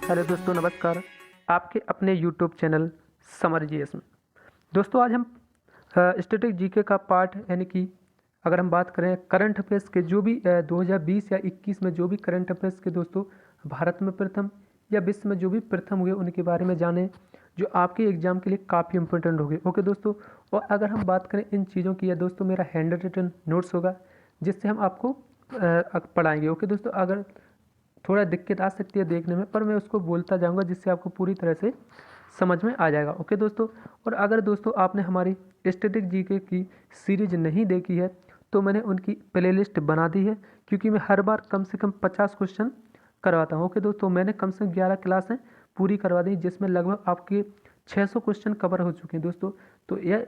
Hello दोस्तों, नमस्कार। आपके अपने यूट्यूब चैनल समर जीएस में दोस्तों आज हम स्टैटिक जीके का पार्ट यानी कि अगर हम बात करें करंट अफेयर्स के जो भी 2020 या 21 में जो भी करंट अफेयर्स के दोस्तों भारत में प्रथम या विश्व में जो भी प्रथम हुए उनके बारे में जानें जो आपके एग्जाम के लिए काफ़ी इंपॉर्टेंट होंगे। ओके दोस्तों, और अगर हम बात करें इन चीज़ों की, या दोस्तों मेरा हैंड रिटन नोट्स होगा जिससे हम आपको पढ़ाएंगे। ओके दोस्तों, अगर थोड़ा दिक्कत आ सकती है देखने में, पर मैं उसको बोलता जाऊंगा जिससे आपको पूरी तरह से समझ में आ जाएगा। ओके दोस्तों, और अगर दोस्तों आपने हमारी स्टैटिक जीके की सीरीज नहीं देखी है तो मैंने उनकी प्लेलिस्ट बना दी है, क्योंकि मैं हर बार कम से कम 50 क्वेश्चन करवाता हूँ। ओके दोस्तों, मैंने कम से कम 11 क्लासें पूरी करवा दी जिसमें लगभग आपके 600 क्वेश्चन कवर हो चुके हैं दोस्तों। तो यह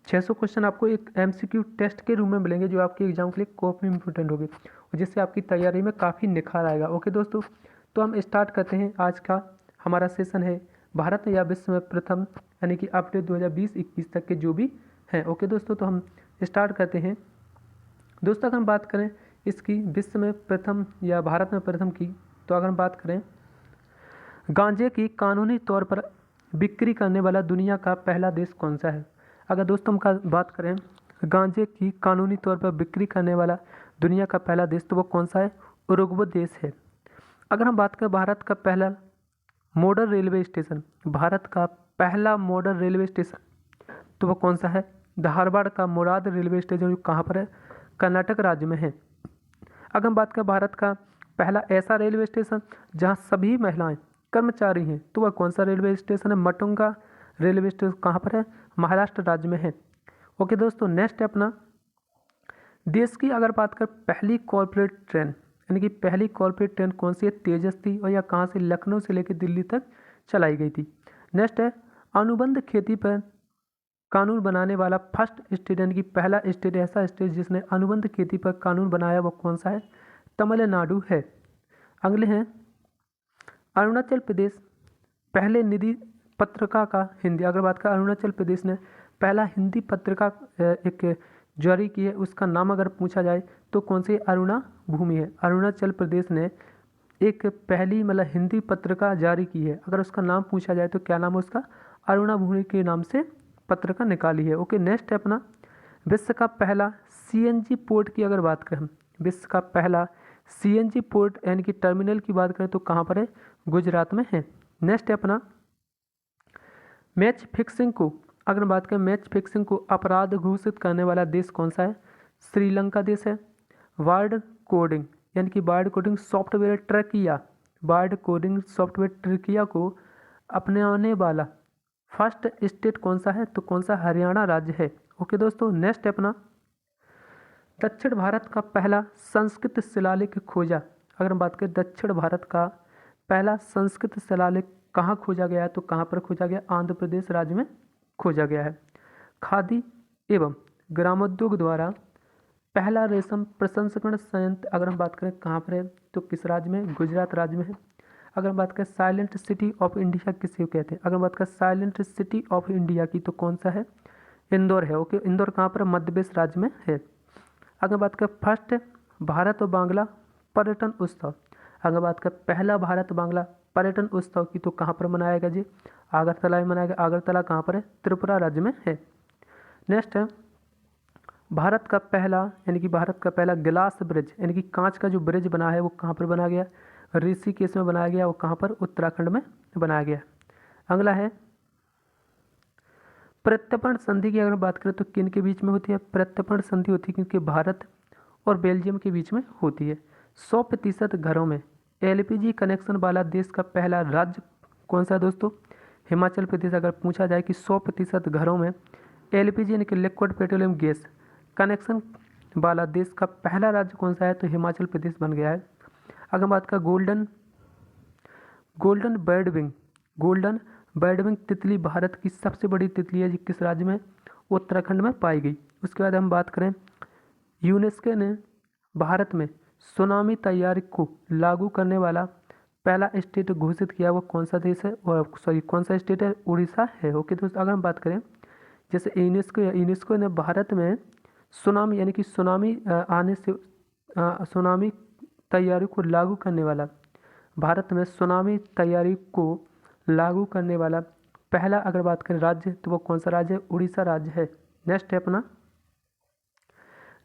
600 क्वेश्चन आपको एक एमसीक्यू टेस्ट के रूप में मिलेंगे जो आपके एग्जाम के लिए काफ़ी इंपॉर्टेंट होगी और जिससे आपकी तैयारी में काफ़ी निखार आएगा। ओके दोस्तों, तो हम स्टार्ट करते हैं। आज का हमारा सेशन है भारत या विश्व में प्रथम, यानी कि अपडेट 2020-21 तक के जो भी हैं। ओके दोस्तों, तो हम स्टार्ट करते हैं। दोस्तों अगर हम बात करें इसकी विश्व में प्रथम या भारत में प्रथम की, तो अगर हम बात करें गांजे की कानूनी तौर पर बिक्री करने वाला दुनिया का पहला देश कौन सा है। अगर दोस्तों हम बात करें गांजे की कानूनी तौर पर बिक्री करने वाला दुनिया का पहला देश, तो वो कौन सा है? उरुग्वे देश है। अगर हम बात करें भारत का पहला मॉडर्न रेलवे स्टेशन, भारत का पहला मॉडर्न रेलवे स्टेशन तो वो कौन सा है? धारवाड़ का मुराद रेलवे स्टेशन, जो कहाँ पर है? कर्नाटक राज्य में है। अगर हम बात करें भारत का पहला ऐसा रेलवे स्टेशन जहाँ सभी महिलाएं कर्मचारी हैं, तो वह कौन सा रेलवे स्टेशन है? मटुंगा रेलवे स्टेशन कहाँ पर है? महाराष्ट्र राज्य में है। ओके दोस्तों, नेक्स्ट है अपना देश की अगर बात करें पहली कॉर्पोरेट ट्रेन, यानी कि पहली कॉर्पोरेट ट्रेन कौन सी है? तेजस थी, और यह कहाँ से? लखनऊ से लेकर दिल्ली तक चलाई गई थी। नेक्स्ट है अनुबंध खेती पर कानून बनाने वाला फर्स्ट स्टेट, यानी कि पहला स्टेट, ऐसा स्टेट जिसने अनुबंध खेती पर कानून बनाया, वो कौन सा है? तमिलनाडु है। अगले हैं अरुणाचल प्रदेश पहले निधि पत्रिका का हिंदी, अगर बात करें अरुणाचल प्रदेश ने पहला हिंदी पत्रिका एक जारी की है, उसका नाम अगर पूछा जाए तो कौन सी? अरुणा भूमि है। अरुणाचल प्रदेश ने एक पहली मतलब हिंदी पत्रिका जारी की है, अगर उसका नाम पूछा जाए तो क्या नाम है उसका? अरुणा भूमि के नाम से पत्रिका निकाली है। ओके, नेक्स्ट है अपना विश्व का पहला सीएनजी पोर्ट की अगर बात करें, विश्व का पहला सीएनजी पोर्ट यानी कि टर्मिनल की बात करें तो कहाँ पर है? गुजरात में है। नेक्स्ट है अपना मैच फिक्सिंग को अगर बात करें, मैच फिक्सिंग को अपराध घोषित करने वाला देश कौन सा है? श्रीलंका देश है। वर्ड कोडिंग यानी कि word coding software trachea, word coding software trachea को अपनाने वाला फर्स्ट स्टेट कौन सा है? तो कौन सा? हरियाणा राज्य है। ओके दोस्तों, नेक्स्ट है अपना दक्षिण भारत का पहला संस्कृत शिलालेख खोजा, अगर हम बात करें दक्षिण भारत का पहला संस्कृत शिलालेख कहाँ खोजा गया है? तो कहाँ पर खोजा गया? आंध्र प्रदेश राज्य में खोजा गया है। खादी एवं ग्रामोद्योग द्वारा पहला रेशम प्रसंस्करण संयंत्र अगर हम बात करें कहाँ पर है? तो किस राज्य में? गुजरात राज्य में है। अगर हम बात करें साइलेंट सिटी ऑफ इंडिया किसे कहते हैं? अगर हम बात करें साइलेंट सिटी ऑफ इंडिया की, तो कौन सा है? इंदौर है। ओके, इंदौर कहाँ पर? मध्य प्रदेश राज्य में है। अगर बात करें फर्स्ट भारत और बांग्ला पर्यटन उत्सव, अगर बात करें पहला भारत बांग्ला पर्यटन उत्सव की, तो कहाँ पर मनाएगा जी? अगरतला में मनाएगा। अगरतला कहाँ पर है? त्रिपुरा राज्य में है। नेक्स्ट है भारत का पहला यानी कि भारत का पहला ग्लास ब्रिज यानी कि कांच का जो ब्रिज बना है वो कहाँ पर बनाया गया? ऋषिकेश में बनाया गया। वो कहाँ पर? उत्तराखंड में बनाया गया। अगला है प्रत्यर्पण संधि की अगर बात करें तो किन के बीच में होती है? प्रत्यर्पण संधि होती है क्योंकि भारत और बेल्जियम के बीच में होती है। 100% घरों में एलपीजी कनेक्शन वाला देश का पहला राज्य कौन सा है दोस्तों? हिमाचल प्रदेश। अगर पूछा जाए कि 100% घरों में एलपीजी यानी कि लिक्विड पेट्रोलियम गैस कनेक्शन वाला देश का पहला राज्य कौन सा है? तो हिमाचल प्रदेश बन गया है। अगर बात का गोल्डन बर्ड विंग तितली भारत की सबसे बड़ी तितली है, किस राज्य में? उत्तराखंड में पाई गई। उसके बाद हम बात करें यूनेस्को ने भारत में सुनामी तैयारी को लागू करने वाला पहला स्टेट घोषित किया, वो कौन सा देश है? कौन सा स्टेट है? उड़ीसा है। ओके दोस्तों, अगर हम बात करें जैसे यूनेस्को ने भारत में सुनामी यानी कि सुनामी आने से सुनामी तैयारी को लागू करने वाला भारत में सुनामी तैयारी को लागू करने वाला पहला अगर बात करें राज्य तो वो कौन सा राज्य है? उड़ीसा राज्य है। नेक्स्ट है अपना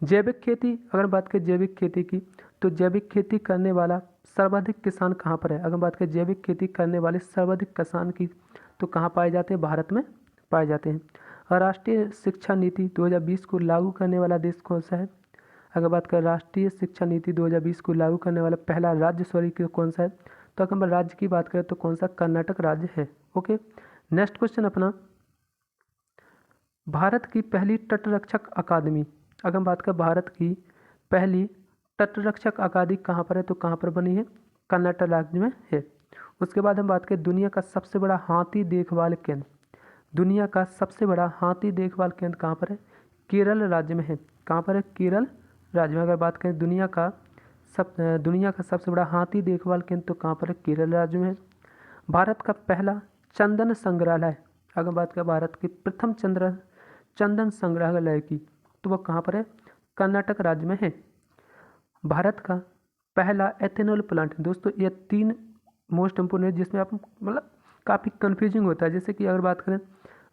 जैविक खेती। अगर बात करें जैविक खेती की तो जैविक खेती करने वाला सर्वाधिक किसान कहाँ पर है? अगर बात करें जैविक खेती करने वाले सर्वाधिक किसान की तो कहाँ पाए जाते हैं? भारत में पाए जाते हैं। और राष्ट्रीय शिक्षा नीति 2020 को लागू करने वाला देश कौन सा है? अगर बात करें राष्ट्रीय शिक्षा नीति 2020 को लागू करने वाला पहला राज्य कौन सा है? तो अगर हम राज्य की बात करें तो कौन सा? कर्नाटक राज्य है। ओके, नेक्स्ट क्वेश्चन अपना भारत की पहली तटरक्षक अकादमी। अगर हम बात करें भारत की पहली तटरक्षक अकादमी कहाँ पर है? तो कहाँ पर बनी है? कर्नाटक राज्य में है। उसके बाद हम बात करें दुनिया का सबसे बड़ा हाथी देखभाल केंद्र। दुनिया का सबसे बड़ा हाथी देखभाल केंद्र कहाँ पर है? केरल राज्य में है। कहाँ पर है? केरल राज्य में। अगर बात करें दुनिया का सबसे बड़ा हाथी देखभाल केंद्र तो कहाँ पर है? केरल राज्य में है। भारत का पहला चंदन संग्रहालय। अगर बात करें भारत के प्रथम चंदन संग्रहालय की तो वह कहाँ पर है? कर्नाटक राज्य में है। भारत का पहला एथेनॉल प्लांट। दोस्तों ये 3 मोस्ट इम्पोर्टेंट है जिसमें आप मतलब काफ़ी कन्फ्यूजिंग होता है। जैसे कि अगर बात करें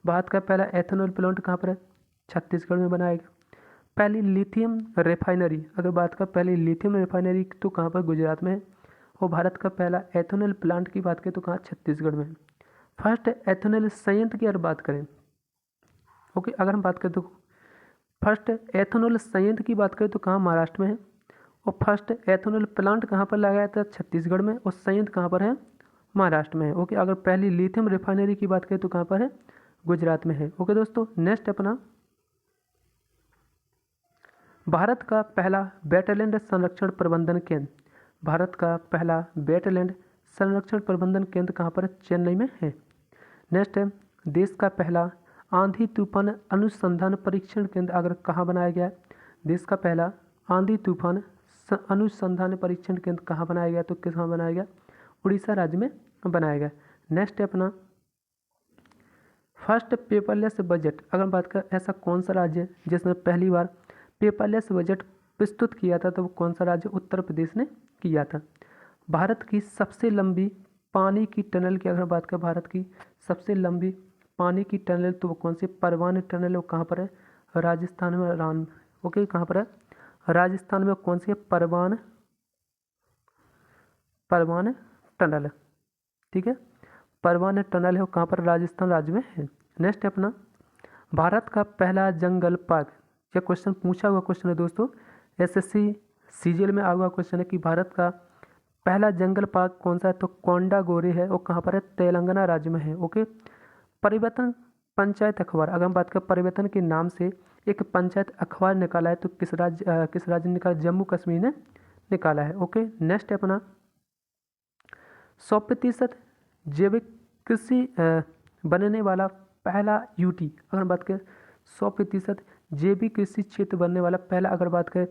भारत का पहला एथेनॉल प्लांट कहाँ पर है? छत्तीसगढ़ में बनाएगा। पहली लिथियम रिफाइनरी। अगर बात करें पहली लिथियम रिफाइनरी तो कहाँ पर? गुजरात में है। और भारत का पहला एथेनॉल प्लांट की बात करें तो कहाँ? छत्तीसगढ़ में है। फर्स्ट एथेनॉल संयंत्र की अगर बात करें, ओके, अगर हम बात करें तो फर्स्ट एथेनॉल संयंत्र की बात करें तो कहाँ? महाराष्ट्र में है। और फर्स्ट एथेनॉल प्लांट कहाँ पर लगाया था? छत्तीसगढ़ में। और संयंत्र कहाँ पर है? महाराष्ट्र में है। ओके, अगर पहली लिथियम रिफाइनरी की बात करें तो कहाँ पर है? गुजरात में है। ओके दोस्तों, नेक्स्ट अपना भारत का पहला वेटलैंड संरक्षण प्रबंधन केंद्र। भारत का पहला वेटलैंड संरक्षण प्रबंधन केंद्र कहाँ पर है? चेन्नई में है। नेक्स्ट है देश का पहला आंधी तूफान अनुसंधान परीक्षण केंद्र अगर कहाँ बनाया गया है? देश का पहला आंधी तूफान अनुसंधान परीक्षण केंद्र कहाँ बनाया गया? तो कहाँ बनाया गया? उड़ीसा राज्य में बनाया गया। नेक्स्ट है अपना फर्स्ट पेपरलेस बजट। अगर बात करें ऐसा कौन सा राज्य है जिसने पहली बार पेपरलेस बजट प्रस्तुत किया था? तो वो कौन सा राज्य? उत्तर प्रदेश ने किया था। भारत की सबसे लंबी पानी की टनल की अगर बात करें भारत की सबसे लंबी पानी की टनल तो वो कौन सी? परवान टनल। वो कहाँ पर है? राजस्थान में। ओके, कहाँ पर है? राजस्थान में। कौन सी है? परवान टनल। ठीक है, परवान टनल है वो कहाँ पर? राजस्थान राज्य में है। नेक्स्ट है अपना भारत का पहला जंगल पार्क। यह क्वेश्चन पूछा हुआ क्वेश्चन है दोस्तों, एसएससी सीजीएल में आया हुआ क्वेश्चन है कि भारत का पहला जंगल पार्क कौन सा है? तो कोंडागोरे है। वो कहाँ पर है? तेलंगाना राज्य में है। ओके, परिवर्तन पंचायत अखबार। अगर हम बात करें परिवर्तन के नाम से एक पंचायत अखबार निकाला है तो किस राज्य ने निकाला? जम्मू कश्मीर ने निकाला है। ओके, नेक्स्ट है अपना 100% जैविक कृषि बनने वाला पहला यूटी। अगर बात करें 100% जैविक कृषि क्षेत्र बनने वाला पहला अगर बात करें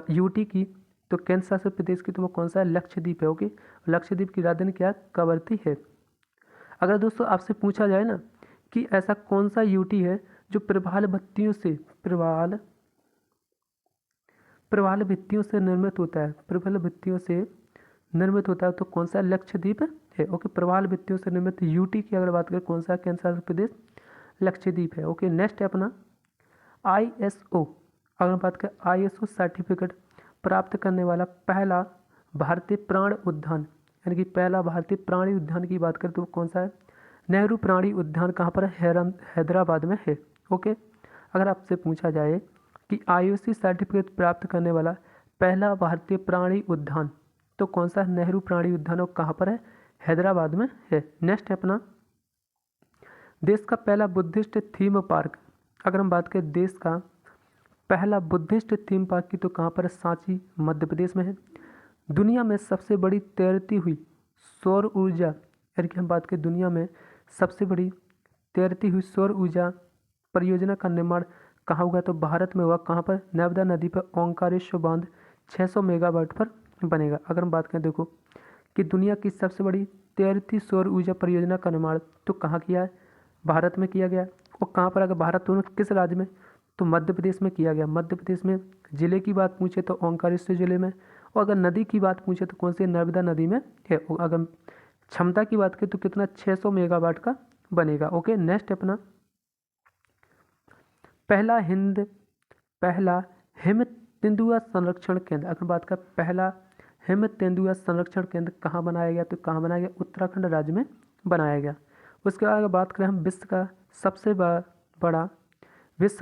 यूटी की तो केंद्र शासित प्रदेश की तो वो कौन सा है? लक्षद्वीप है। ओके, लक्षद्वीप की राजधानी क्या? कवरत्ती है। अगर दोस्तों आपसे पूछा जाए ना कि ऐसा कौन सा यूटी है जो प्रवाल भित्तियों से निर्मित होता है? प्रवाल भित्तियों से निर्मित होता है तो कौन सा? लक्षद्वीप है। ओके, प्रवाल भित्तियों से निर्मित यूटी की अगर बात करें कौन सा केंद्र शासित प्रदेश? लक्षद्वीप है। ओके, नेक्स्ट है अपना ISO। अगर बात करें ISO सर्टिफिकेट प्राप्त करने वाला पहला भारतीय प्राणी उद्यान यानी कि पहला भारतीय प्राणी उद्यान की बात करें तो कौन सा है? नेहरू प्राणी उद्यान कहाँ पर है? हैदराबाद में है। ओके, अगर आपसे पूछा जाए कि IOC सर्टिफिकेट प्राप्त करने वाला पहला भारतीय प्राणी उद्यान तो कौन सा? नेहरू प्राणी उद्यान। और कहाँ पर है? हैदराबाद में है। नेक्स्ट है अपना देश का पहला बुद्धिस्ट थीम पार्क। अगर हम बात करें देश का पहला बुद्धिस्ट थीम पार्क की तो कहाँ पर है? सांची मध्य प्रदेश में है। दुनिया में सबसे बड़ी तैरती हुई सौर ऊर्जा यानी कि हम बात करें दुनिया में सबसे बड़ी तैरती हुई सौर ऊर्जा परियोजना का निर्माण कहाँ हुआ? तो भारत में हुआ। कहाँ पर? नर्मदा नदी पर ओंकारेश्वर बांध 600 मेगावाट पर बनेगा। अगर हम बात करें देखो कि दुनिया की सबसे बड़ी तैरती सौर ऊर्जा परियोजना का निर्माण तो कहाँ किया है? भारत में किया गया। और कहाँ पर? अगर भारत में किस राज्य में? तो मध्य प्रदेश में किया गया। मध्य प्रदेश में ज़िले की बात पूछे तो ओंकारेश्वर ज़िले में, और अगर नदी की बात पूछे तो कौन सी, नर्मदा नदी में है। अगर क्षमता की बात करें तो कितना, 600 मेगावाट का बनेगा। ओके, नेक्स्ट अपना पहला हिम तेंदुआ संरक्षण केंद्र। अगर बात करें पहला हिम तेंदुआ संरक्षण केंद्र कहाँ बनाया गया, तो कहाँ बनाया गया, उत्तराखंड राज्य में बनाया गया। उसके बाद अगर बात करें हम विश्व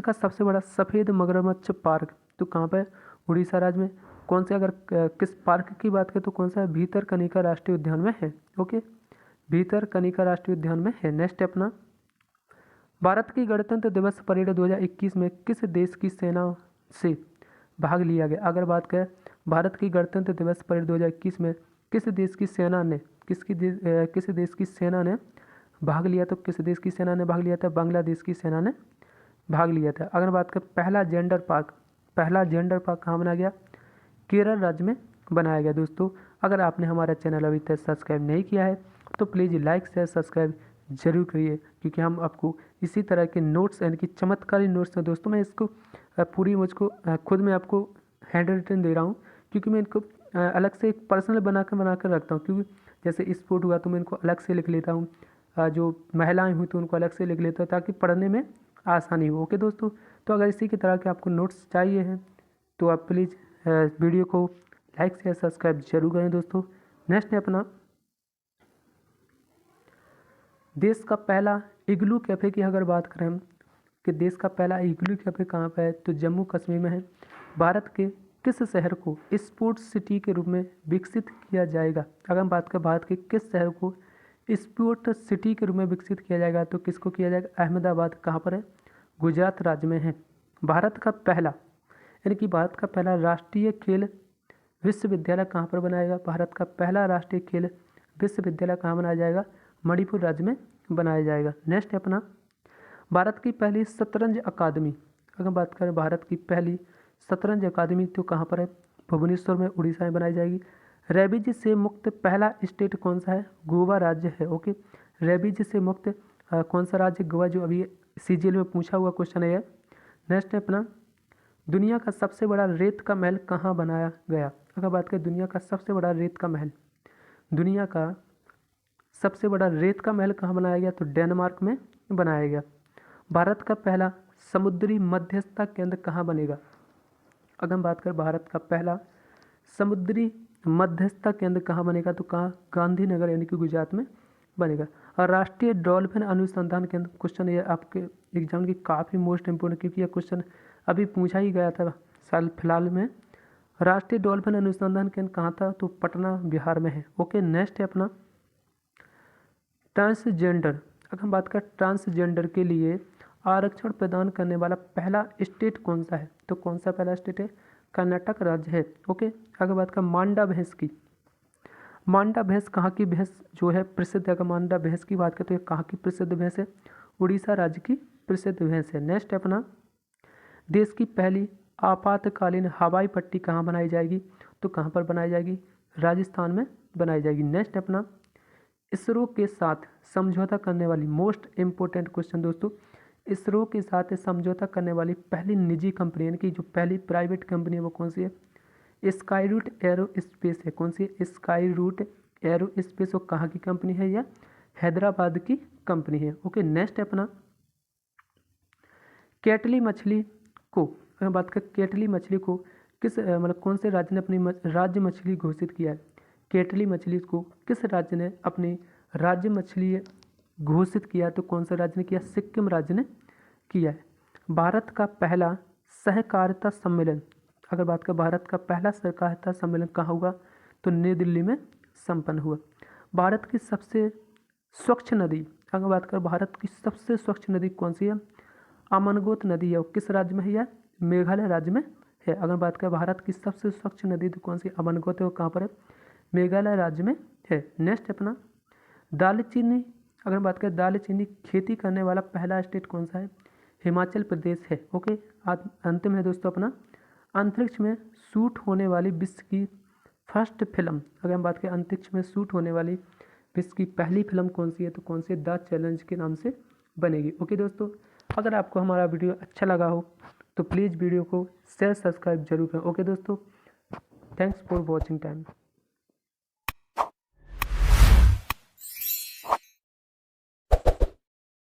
का सबसे बड़ा सफ़ेद मगरमच्छ पार्क, तो कहाँ पर, उड़ीसा राज्य में। कौन से, अगर किस पार्क की बात करें तो कौन सा है, भीतरकनिका राष्ट्रीय उद्यान में है। ओके, भीतरकनिका राष्ट्रीय उद्यान में है। नेक्स्ट अपना भारत की गणतंत्र दिवस परेड 2021 में किस देश की सेना से भाग लिया गया। अगर बात करें भारत की गणतंत्र दिवस परेड 2021 में किस देश की सेना ने भाग लिया, तो किस देश की सेना ने भाग लिया था, बांग्लादेश की सेना ने भाग लिया था। अगर बात करें पहला जेंडर पार्क कहाँ बनाया गया, केरल राज्य में बनाया गया। दोस्तों, अगर आपने हमारा चैनल अभी तक सब्सक्राइब नहीं किया है तो प्लीज़ लाइक शेयर सब्सक्राइब जरूर करिए, क्योंकि हम आपको इसी तरह के नोट्स, यानी कि चमत्कारी नोट्स हैं। दोस्तों, मैं इसको पूरी मुझको खुद में आपको हैंड रिटन दे रहा हूँ, क्योंकि मैं इनको अलग से एक पर्सनल बना कर रखता हूँ। क्योंकि जैसे स्पोर्ट हुआ तो मैं इनको अलग से लिख लेता हूँ, जो महिलाएं हुई तो उनको अलग से लिख लेता हूँ, ताकि पढ़ने में आसानी हो। ओके दोस्तों, तो अगर इसी की तरह के आपको नोट्स चाहिए हैं तो आप प्लीज़ वीडियो को लाइक शेयर सब्सक्राइब जरूर करें। दोस्तों, नेक्स्ट है अपना देश का पहला इग्लू कैफ़े की अगर बात करें हम, कि देश का पहला इग्लू कैफ़े कहाँ पर है, तो जम्मू कश्मीर में है। भारत के किस शहर को स्पोर्ट्स सिटी के रूप में विकसित किया जाएगा। अगर हम बात करें भारत के किस शहर को स्पोर्ट सिटी के रूप में विकसित किया जाएगा, तो किसको किया जाएगा, अहमदाबाद। कहाँ पर है, गुजरात राज्य में है। भारत का पहला राष्ट्रीय खेल विश्वविद्यालय कहाँ पर बनाएगा, भारत का पहला राष्ट्रीय खेल विश्वविद्यालय कहाँ बनाया जाएगा, मणिपुर राज्य में बनाया जाएगा। नेक्स्ट है अपना भारत की पहली शतरंज अकादमी। अगर बात करें भारत की पहली शतरंज अकादमी तो कहाँ पर है, भुवनेश्वर में, उड़ीसा में बनाई जाएगी। रेबीज से मुक्त पहला स्टेट कौन सा है, गोवा राज्य है। ओके, रेबीज से मुक्त कौन सा राज्य, गोवा, जो अभी CGL में पूछा हुआ क्वेश्चन है। नेक्स्ट है अपना दुनिया का सबसे बड़ा रेत का महल कहाँ बनाया गया। अगर बात करें दुनिया का सबसे बड़ा रेत का महल कहाँ बनाया गया, तो डेनमार्क में बनाया गया। भारत का पहला समुद्री मध्यस्थता केंद्र कहाँ बनेगा। अगर हम बात करें भारत का पहला समुद्री मध्यस्थता केंद्र कहाँ बनेगा, तो कहाँ, गांधीनगर, यानी कि गुजरात में बनेगा। और राष्ट्रीय डॉल्फिन अनुसंधान केंद्र, क्वेश्चन ये आपके एग्जाम की काफ़ी मोस्ट इंपोर्टेंट, क्योंकि यह क्वेश्चन अभी पूछा ही गया था साल फिलहाल में। राष्ट्रीय डॉल्फिन अनुसंधान केंद्र कहाँ था, तो पटना, बिहार में है। ओके, नेक्स्ट है अपना ट्रांसजेंडर। अगर हम बात करें ट्रांसजेंडर के लिए आरक्षण प्रदान करने वाला पहला स्टेट कौन सा है, तो कौन सा पहला स्टेट है, कर्नाटक राज्य है। ओके, अगर बात करें मांडा भैंस की, मांडा भैंस कहाँ की भैंस जो है प्रसिद्ध है, अगर मांडा भैंस की बात करें तो ये कहाँ की प्रसिद्ध भैंस है, उड़ीसा राज्य की प्रसिद्ध भैंस है। नेक्स्ट है अपना देश की पहली आपातकालीन हवाई पट्टी कहाँ बनाई जाएगी, तो कहाँ पर बनाई जाएगी, राजस्थान में बनाई जाएगी। नेक्स्ट है अपना इसरो के साथ समझौता करने वाली, मोस्ट इम्पोर्टेंट क्वेश्चन दोस्तों, इसरो के साथ समझौता करने वाली पहली निजी कंपनी, यानी कि जो पहली प्राइवेट कंपनी है वो कौन सी है, स्काई रूट एरोस्पेस है। कौन सी है, स्काई रूट एरोस्पेस। और कहाँ की कंपनी है, यह हैदराबाद की कंपनी है। ओके, नेक्स्ट है अपना केटली मछली को, अगर बात करें केटली मछली को किस मतलब कौन से राज्य ने अपनी राज्य मछली घोषित किया है, केटली मछली को किस राज्य ने अपनी राज्य मछली घोषित किया, तो कौन सा राज्य ने किया, सिक्किम राज्य ने किया है। भारत का पहला सहकारिता सम्मेलन, अगर बात करें भारत का पहला सहकारिता सम्मेलन कहाँ हुआ, तो नई दिल्ली में संपन्न हुआ। भारत की सबसे स्वच्छ नदी, अगर बात करें भारत की सबसे स्वच्छ नदी कौन सी है, अमनगोत नदी है। और किस राज्य में है, यह मेघालय राज्य में है। अगर बात करें भारत की सबसे स्वच्छ नदी तो कौन सी, अमनगोत है, वो कहाँ पर है, मेघालय राज्य में है। नेक्स्ट अपना दालचीनी, अगर बात करें दालचीनी खेती करने वाला पहला स्टेट कौन सा है, हिमाचल प्रदेश है। ओके, अंतिम है दोस्तों अपना अंतरिक्ष में शूट होने वाली विश्व की फर्स्ट फिल्म, अगर हम बात करें अंतरिक्ष में शूट होने वाली विश्व की पहली फिल्म कौन सी है, तो कौन सी, द चैलेंज के नाम से बनेगी। ओके दोस्तों, अगर आपको हमारा वीडियो अच्छा लगा हो तो प्लीज़ वीडियो को शेयर सब्सक्राइब जरूर करें। ओके दोस्तों, थैंक्स फॉर वॉचिंग टाइम।